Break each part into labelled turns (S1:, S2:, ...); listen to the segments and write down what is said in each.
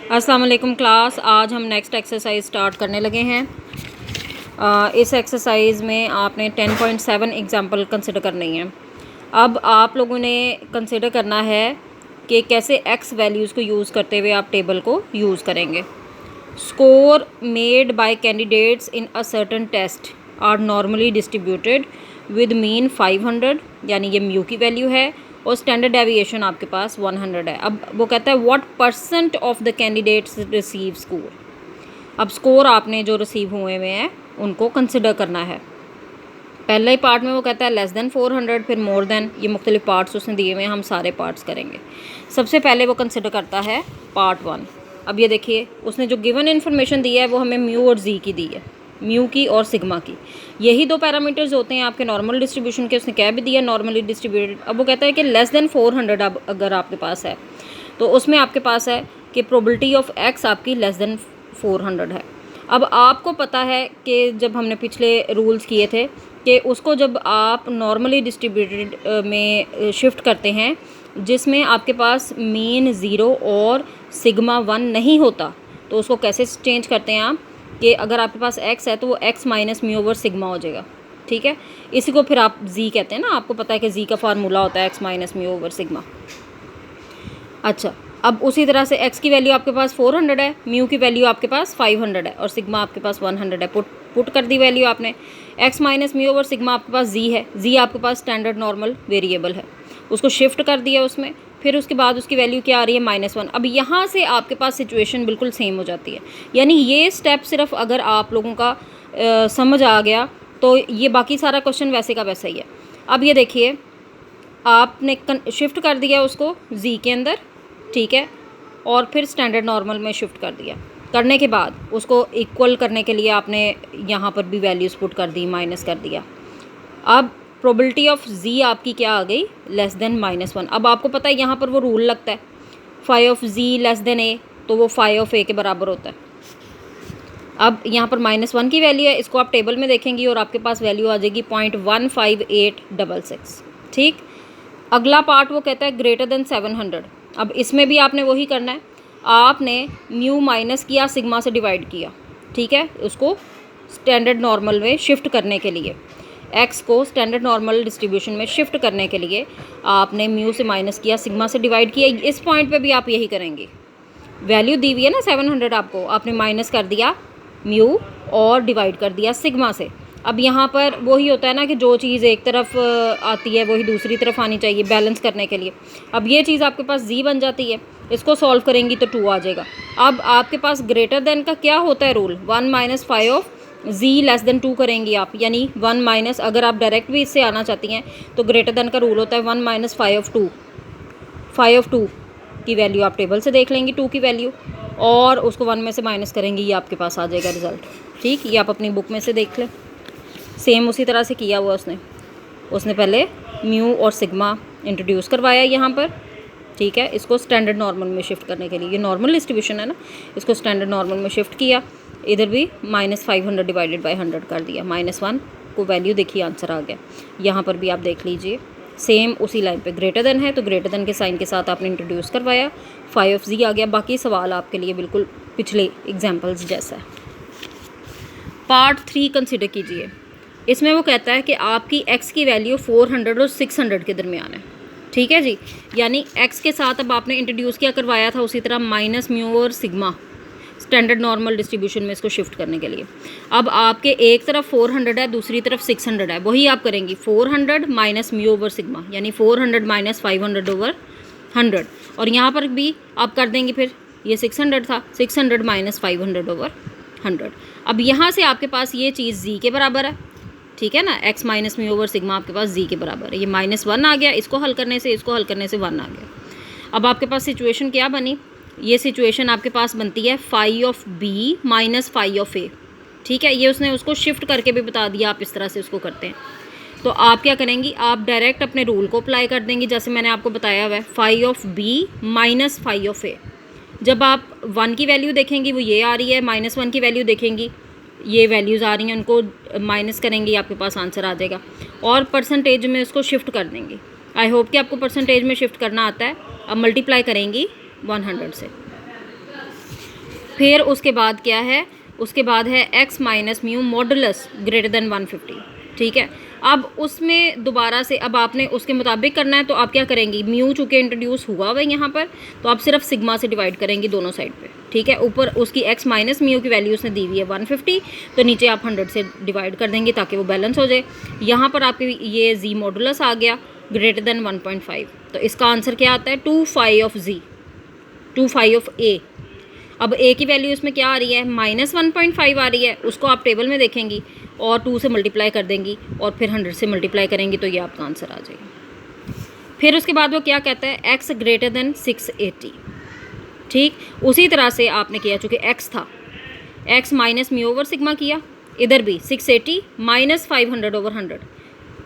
S1: अस्सलाम वालेकुम क्लास। आज हम नेक्स्ट एक्सरसाइज स्टार्ट करने लगे हैं। इस एक्सरसाइज में आपने 10.7 एग्जांपल कंसिडर करनी है। अब आप लोगों ने कंसिडर करना है कि कैसे एक्स वैल्यूज़ को यूज़ करते हुए आप टेबल को यूज़ करेंगे। Score made by candidates in a certain test are normally distributed with mean 500, यानी ये म्यू की वैल्यू है, और स्टैंडर्ड डेविएशन आपके पास 100 है। अब वो कहता है what percent of the candidates receive score. अब स्कोर आपने जो रिसीव हुए हुए हैं उनको कंसिडर करना है। पहले ही पार्ट में वो कहता है लेस देन 400, फिर मोर देन, ये मुख्तलिफ पार्ट्स उसने दिए हुए हैं, हम सारे पार्ट्स करेंगे। सबसे पहले वो कंसिडर करता है पार्ट 1। अब ये देखिए, उसने जो गिवन इन्फॉर्मेशन दी है वो हमें म्यू और जी की दी है, म्यू की और सिग्मा की। यही दो पैरामीटर्स होते हैं आपके नॉर्मल डिस्ट्रीब्यूशन के। उसने क्या भी दिया, नॉर्मली डिस्ट्रीब्यूटेड। अब वो कहता है कि लेस देन 400 अब अगर आपके पास है तो उसमें आपके पास है कि प्रोबेबिलिटी ऑफ एक्स आपकी लेस देन 400 है। अब आपको पता है कि जब हमने पिछले रूल्स किए थे कि उसको जब आप नॉर्मली डिस्ट्रीब्यूटेड में शिफ्ट करते हैं जिसमें आपके पास मीन 0 और सिग्मा 1 नहीं होता, तो उसको कैसे चेंज करते हैं आप कि अगर आपके पास x है तो वो x minus mu over sigma हो जाएगा। ठीक है, इसी को फिर आप z कहते हैं ना। आपको पता है कि z का फार्मूला होता है x minus mu over sigma. अच्छा, अब उसी तरह से x की वैल्यू आपके पास 400 है, म्यू की वैल्यू आपके पास 500 है और सिग्मा आपके पास 100 है। पुट कर दी वैल्यू आपने। x minus mu over sigma आपके पास z है, z आपके पास स्टैंडर्ड नॉर्मल वेरिएबल है, उसको शिफ्ट कर दिया उसमें। फिर उसके बाद उसकी वैल्यू क्या आ रही है, -1। अब यहाँ से आपके पास सिचुएशन बिल्कुल सेम हो जाती है। यानी ये स्टेप सिर्फ अगर आप लोगों का समझ आ गया तो ये बाकी सारा क्वेश्चन वैसे का वैसा ही है। अब ये देखिए, आपने शिफ्ट कर दिया उसको जी के अंदर, ठीक है, और फिर स्टैंडर्ड नॉर्मल में शिफ्ट कर दिया। करने के बाद उसको इक्वल करने के लिए आपने यहाँ पर भी वैल्यूज़ पुट कर दी, माइनस कर दिया। अब प्रोबेबिलिटी ऑफ z आपकी क्या आ गई, लेस देन -1। अब आपको पता है यहाँ पर वो रूल लगता है, phi of z less than a, तो वो फाई ऑफ a के बराबर होता है। अब यहाँ पर -1 की वैल्यू है, इसको आप टेबल में देखेंगी और आपके पास वैल्यू आ जाएगी 0.15866। ठीक, अगला पार्ट वो कहता है ग्रेटर देन 700। अब इसमें भी आपने वही करना है, आपने म्यू माइनस किया, सिग्मा से डिवाइड किया। ठीक है, उसको स्टैंडर्ड नॉर्मल में शिफ्ट करने के लिए, एक्स को स्टैंडर्ड नॉर्मल डिस्ट्रीब्यूशन में शिफ्ट करने के लिए आपने म्यू से माइनस किया, सिग्मा से डिवाइड किया। इस पॉइंट पे भी आप यही करेंगे। वैल्यू दी हुई है ना 700, आपको आपने माइनस कर दिया म्यू और डिवाइड कर दिया सिग्मा से। अब यहाँ पर वही होता है ना कि जो चीज़ एक तरफ आती है वही दूसरी तरफ आनी चाहिए बैलेंस करने के लिए। अब ये चीज़ आपके पास जी बन जाती है, इसको सॉल्व करेंगी तो 2 आ जाएगा। अब आपके पास ग्रेटर देन का क्या होता है rule, 1 minus phi of z less than 2 करेंगी आप, यानी 1 माइनस, अगर आप डायरेक्ट भी इससे आना चाहती हैं तो ग्रेटर देन का रूल होता है 1 minus phi of 2। Phi of 2 की वैल्यू आप टेबल से देख लेंगी, 2 की वैल्यू, और उसको 1 में से माइनस करेंगी, ये आपके पास आ जाएगा रिजल्ट। ठीक, ये आप अपनी बुक में से देख लें। सेम उसी तरह से किया हुआ उसने पहले म्यू और सिग्मा इंट्रोड्यूस करवाया यहाँ पर। ठीक है, इसको स्टैंडर्ड नॉर्मल में शिफ्ट करने के लिए, ये नॉर्मल डिस्ट्रीब्यूशन है ना, इसको स्टैंडर्ड नॉर्मल में शिफ्ट किया। इधर भी -500 डिवाइडेड बाय 100 कर दिया, -1 को वैल्यू देखिए, आंसर आ गया। यहाँ पर भी आप देख लीजिए, सेम उसी लाइन पे ग्रेटर देन है तो ग्रेटर देन के साइन के साथ आपने इंट्रोड्यूस करवाया, फाई ऑफ जी आ गया। बाकी सवाल आपके लिए बिल्कुल पिछले एग्जाम्पल्स जैसा है। पार्ट 3 कंसिडर कीजिए। इसमें वो कहता है कि आपकी x की वैल्यू 400 और 600 के दरमियान है। ठीक है जी, यानी x के साथ अब आपने इंट्रोड्यूस किया करवाया था उसी तरह माइनस म्यू और सिग्मा स्टैंडर्ड नॉर्मल डिस्ट्रीब्यूशन में इसको शिफ्ट करने के लिए। अब आपके एक तरफ 400 है, दूसरी तरफ 600 है, वही आप करेंगी 400 माइनस म्यू ओवर सिग्मा, यानी 400 माइनस 500 ओवर 100, और यहाँ पर भी आप कर देंगे, फिर ये 600 था, 600 माइनस 500 ओवर 100। अब यहाँ से आपके पास ये चीज़ z के बराबर है, ठीक है ना, x minus mu over sigma आपके पास z के बराबर है। ये -1 आ गया, इसको हल करने से 1 आ गया। अब आपके पास सिचुएशन क्या बनी, ये सिचुएशन आपके पास बनती है phi of b minus phi of a। ठीक है, ये उसने उसको शिफ्ट करके भी बता दिया, आप इस तरह से उसको करते हैं। तो आप क्या करेंगी, आप डायरेक्ट अपने रूल को अप्लाई कर देंगी, जैसे मैंने आपको बताया हुआ है, phi of b minus phi of a। जब आप 1 की वैल्यू देखेंगी वो ये आ रही है, -1 की वैल्यू देखेंगी ये वैल्यूज़ आ रही हैं, उनको माइनस करेंगी, आपके पास आंसर आ जाएगा। और परसेंटेज में उसको शिफ्ट कर देंगी। आई होप कि आपको परसेंटेज में शिफ्ट करना आता है। अब मल्टीप्लाई करेंगी 100 से। फिर उसके बाद क्या है, उसके बाद है x minus mu modulus greater than 150, ठीक है। अब उसमें दोबारा से अब आपने उसके मुताबिक करना है, तो आप क्या करेंगी, म्यू चूँकि इंट्रोड्यूस हुआ हुआ है यहाँ पर, तो आप सिर्फ सिग्मा से डिवाइड करेंगी दोनों साइड पे, ठीक है। ऊपर उसकी x माइनस म्यू की वैल्यू उसने दी हुई है 150, तो नीचे आप 100 से डिवाइड कर देंगे ताकि वो बैलेंस हो जाए। यहाँ पर आपके ये z मॉडुलस आ गया ग्रेटर देन 1.5, तो इसका आंसर क्या आता है 2 ऑफ z, 2 ऑफ a। अब a की वैल्यू इसमें क्या आ रही है, -1.5 आ रही है, उसको आप टेबल में देखेंगी और 2 से मल्टीप्लाई कर देंगी और फिर 100 से मल्टीप्लाई करेंगी, तो ये आपका आंसर आ जाएगा। फिर उसके बाद वो क्या कहता है, x ग्रेटर देन 680, ठीक। उसी तरह से आपने किया, चूँकि x था, x minus mu over sigma किया, इधर भी 680 माइनस 500 ओवर 100,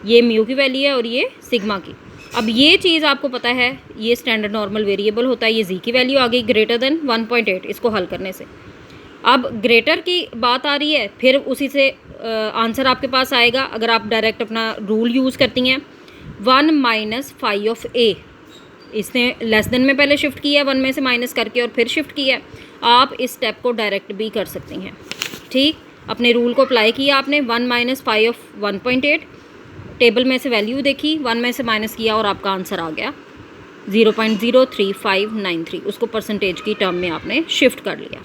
S1: ये म्यू की वैल्यू है और ये सिग्मा की। अब ये चीज़ आपको पता है, ये स्टैंडर्ड नॉर्मल वेरिएबल होता है, ये z की वैल्यू आ गई ग्रेटर देन 1.8 इसको हल करने से। अब ग्रेटर की बात आ रही है, फिर उसी से आंसर आपके पास आएगा अगर आप डायरेक्ट अपना रूल यूज़ करती हैं। 1 माइनस 5 ऑफ a, इसने लेस देन में पहले शिफ्ट किया 1 में से माइनस करके और फिर शिफ्ट किया। आप इस स्टेप को डायरेक्ट भी कर सकती हैं, ठीक। अपने रूल को अप्लाई किया आपने, 1 माइनस 5 ऑफ 1.8, टेबल में से वैल्यू देखी, 1 में से माइनस किया और आपका आंसर आ गया 0.03593, उसको परसेंटेज की टर्म में आपने शिफ्ट कर लिया।